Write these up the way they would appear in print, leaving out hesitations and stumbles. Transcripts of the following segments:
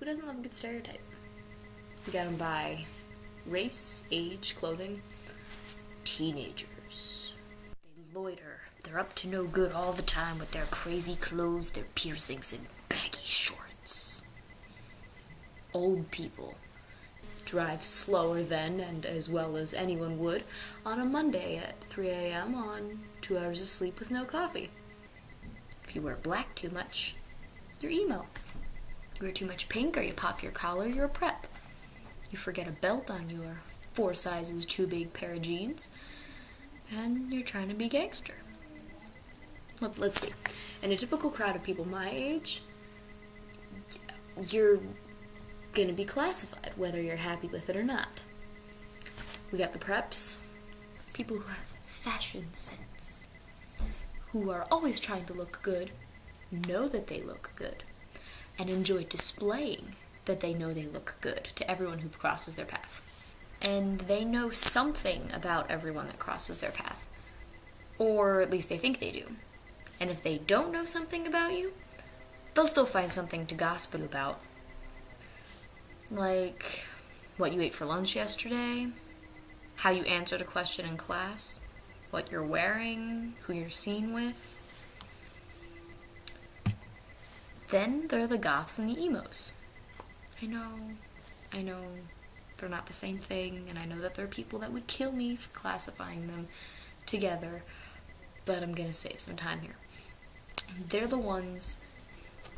Who doesn't love a good stereotype? We got them by race, age, clothing. Teenagers. They loiter. They're up to no good all the time with their crazy clothes, their piercings, and baggy shorts. Old people drive slower than and as well as anyone would on a Monday at 3 a.m. on 2 hours of sleep with no coffee. If you wear black too much, you're emo. You wear too much pink or you pop your collar, you're a prep. You forget a belt on your 4 sizes too big pair of jeans, and you're trying to be gangster. Let's see. In a typical crowd of people my age, you're going to be classified, whether you're happy with it or not. We got the preps, people who have fashion sense, who are always trying to look good, know that they look good, and enjoy displaying that they know they look good to everyone who crosses their path. And they know something about everyone that crosses their path. Or at least they think they do. And if they don't know something about you, they'll still find something to gossip about. Like what you ate for lunch yesterday, how you answered a question in class, what you're wearing, who you're seen with. Then there are the goths and the emos. I know, they're not the same thing, and I know that there are people that would kill me for classifying them together, but I'm gonna save some time here. They're the ones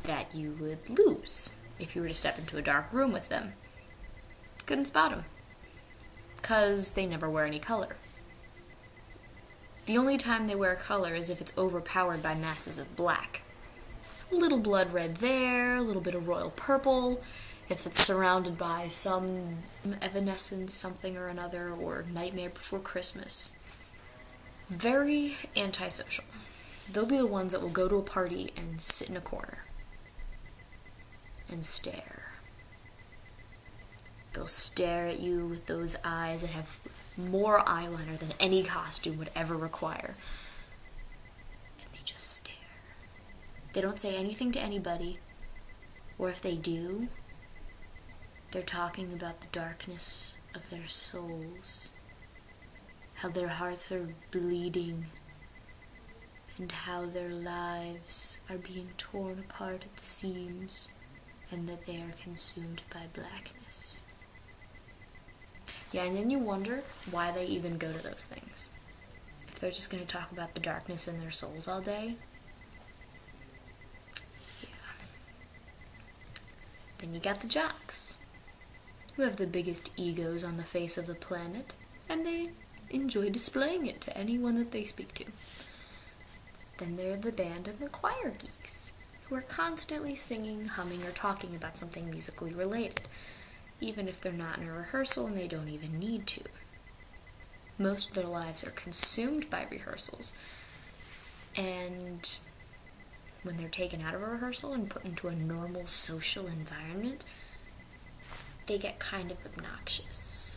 that you would lose if you were to step into a dark room with them. Couldn't spot them, 'cause they never wear any color. The only time they wear color is if it's overpowered by masses of black. A little blood red there, a little bit of royal purple, if it's surrounded by some evanescence, something or another, or Nightmare Before Christmas. Very antisocial. They'll be the ones that will go to a party and sit in a corner and stare. They'll stare at you with those eyes that have more eyeliner than any costume would ever require. And they just stare. They don't say anything to anybody, or if they do, they're talking about the darkness of their souls, how their hearts are bleeding, and how their lives are being torn apart at the seams, and that they are consumed by blackness. Yeah, and then you wonder why they even go to those things. If they're just going to talk about the darkness in their souls all day. Yeah. Then you got the jocks, who have the biggest egos on the face of the planet, and they enjoy displaying it to anyone that they speak to. Then there are the band and the choir geeks, who are constantly singing, humming, or talking about something musically related, even if they're not in a rehearsal and they don't even need to. Most of their lives are consumed by rehearsals, and when they're taken out of a rehearsal and put into a normal social environment, they get kind of obnoxious.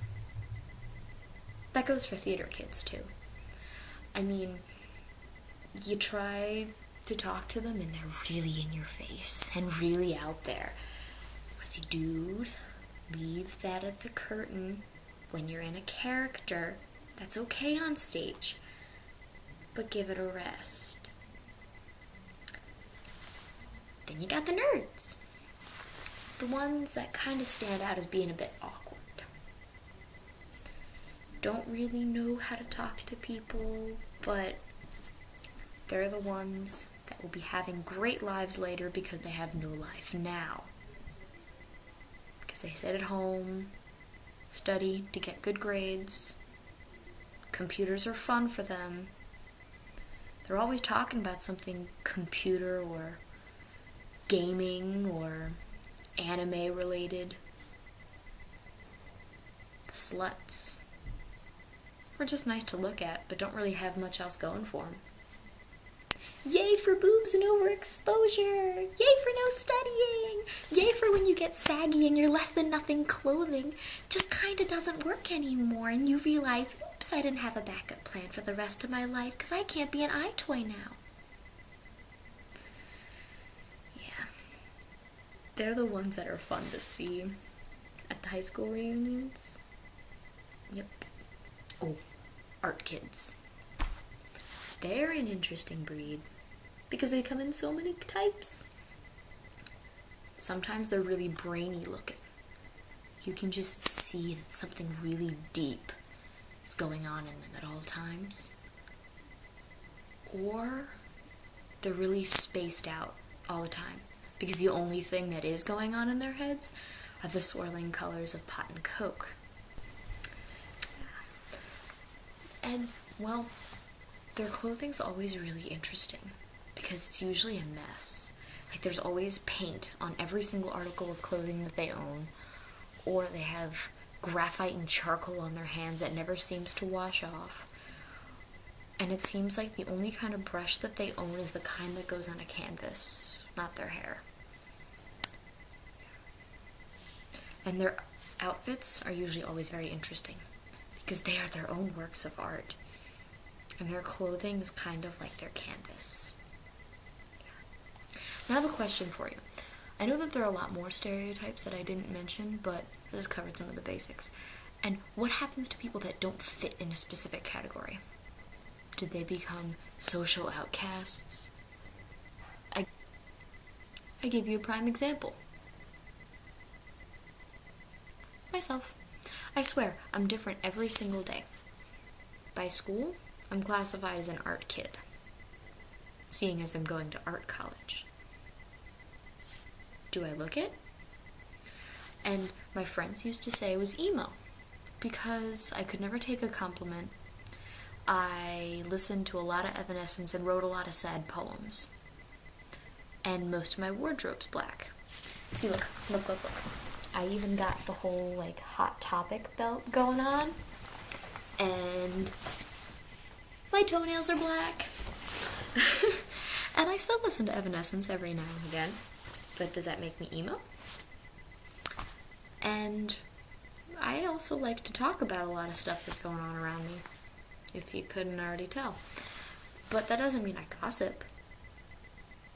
That goes for theater kids too. I mean, you try to talk to them and they're really in your face and really out there. I say, dude, leave that at the curtain. When you're in a character, that's okay on stage, but give it a rest. Then you got the nerds. The ones that kind of stand out as being a bit awkward. Don't really know how to talk to people, but they're the ones that will be having great lives later because they have no life now. Because they sit at home, study to get good grades, computers are fun for them. They're always talking about something computer or gaming or anime related. The sluts. We're just nice to look at, but don't really have much else going for them. Yay for boobs and overexposure! Yay for no studying! Yay for when you get saggy and your less than nothing clothing just kinda doesn't work anymore and you realize, oops, I didn't have a backup plan for the rest of my life because I can't be an iToy now. Yeah. They're the ones that are fun to see at the high school reunions. Yep. Oh, art kids. They're an interesting breed because they come in so many types. Sometimes they're really brainy looking. You can just see that something really deep is going on in them at all times. Or they're really spaced out all the time because the only thing that is going on in their heads are the swirling colors of pot and coke. And, well, their clothing's always really interesting because it's usually a mess. Like, there's always paint on every single article of clothing that they own, or they have graphite and charcoal on their hands that never seems to wash off. And it seems like the only kind of brush that they own is the kind that goes on a canvas, not their hair. And their outfits are usually always very interesting because they are their own works of art. And their clothing is kind of like their canvas. Now I have a question for you. I know that there are a lot more stereotypes that I didn't mention, but I just covered some of the basics. And what happens to people that don't fit in a specific category? Do they become social outcasts? I gave you a prime example. Myself. I swear, I'm different every single day. By school, I'm classified as an art kid, seeing as I'm going to art college. Do I look it? And my friends used to say I was emo because I could never take a compliment. I listened to a lot of Evanescence and wrote a lot of sad poems. And most of my wardrobe's black. See, look. I even got the whole, like, Hot Topic belt going on. And my toenails are black. And I still listen to Evanescence every now and again. But does that make me emo? And I also like to talk about a lot of stuff that's going on around me, if you couldn't already tell. But that doesn't mean I gossip.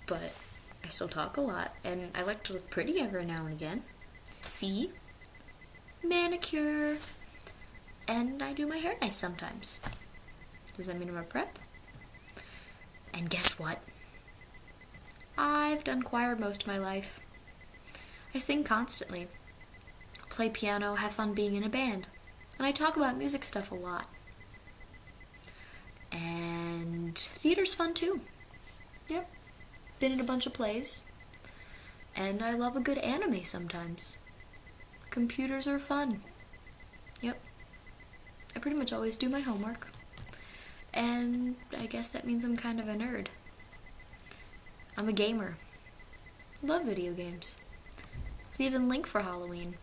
But I still talk a lot, and I like to look pretty every now and again. See? Manicure. And I do my hair nice sometimes. Does that mean I'm a prep? And guess what? I've done choir most of my life. I sing constantly, play piano, have fun being in a band, and I talk about music stuff a lot. And theater's fun too. Yep, been in a bunch of plays, and I love a good anime sometimes. Computers are fun. Yep, I pretty much always do my homework, and I guess that means I'm kind of a nerd. I'm a gamer. Love video games. It's even Link for Halloween.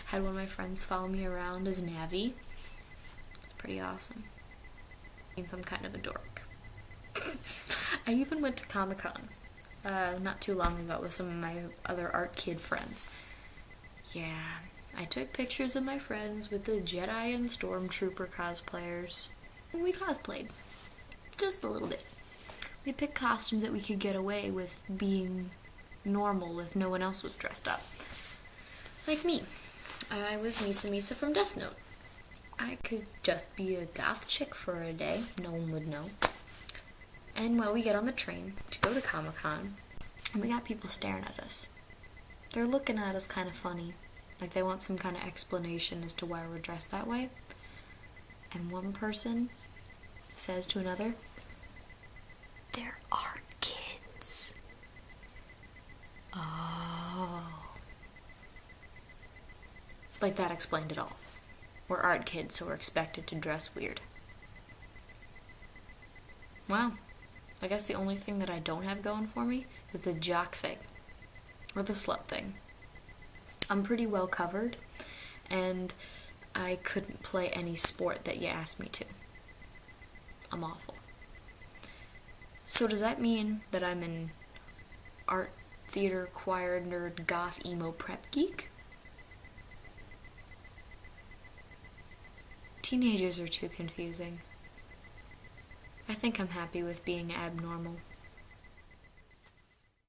Had one of my friends follow me around as Navi. It's pretty awesome. Means I'm kind of a dork. I even went to Comic-Con not too long ago with some of my other art kid friends. Yeah, I took pictures of my friends with the Jedi and Stormtrooper cosplayers, and we cosplayed. Just a little bit. We picked costumes that we could get away with being normal if no one else was dressed up. Like me. I was Misa from Death Note. I could just be a goth chick for a day. No one would know. And well, we get on the train to go to Comic-Con, and we got people staring at us. They're looking at us kind of funny. Like they want some kind of explanation as to why we're dressed that way. And one person says to another, "They're art kids." Oh. Like that explained it all. We're art kids, so we're expected to dress weird. Wow. I guess the only thing that I don't have going for me is the jock thing. Or the slut thing. I'm pretty well covered, and I couldn't play any sport that you asked me to. I'm awful. So does that mean that I'm an art, theater, choir, nerd, goth, emo, prep geek? Teenagers are too confusing. I think I'm happy with being abnormal.